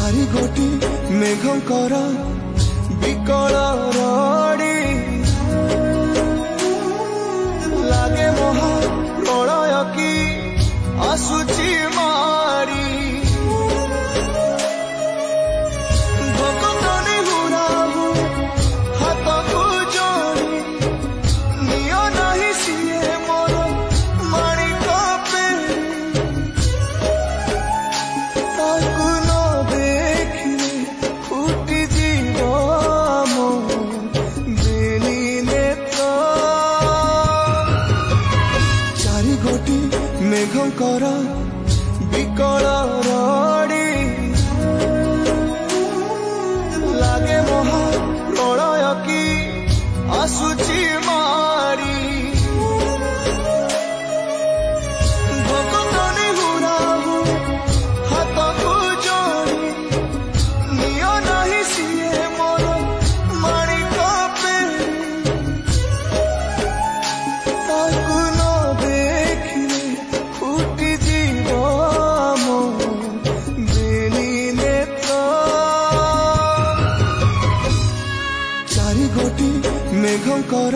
चारि गोटी मेघंकर विकल रड़ी लागे महा प्रलय की आसुची मारी भक्तनी हुराहु हाथ को जोड़ी नियो नहीं सिए मोर माणिक पेरी ताकू न देखिले फुटी जीव मो बेनी नेत्र चारि गोटी मेघंकर विकल रड़ी लागे महा प्रलय की आसुची मारी भक्तनी हुराहु हाथ को जोड़ी नियो नहीं सिए मोर माणिक पेरी ताकू न देखिले फुटी जीव मो बेनी नेत्र चारि गोटी मेघंकर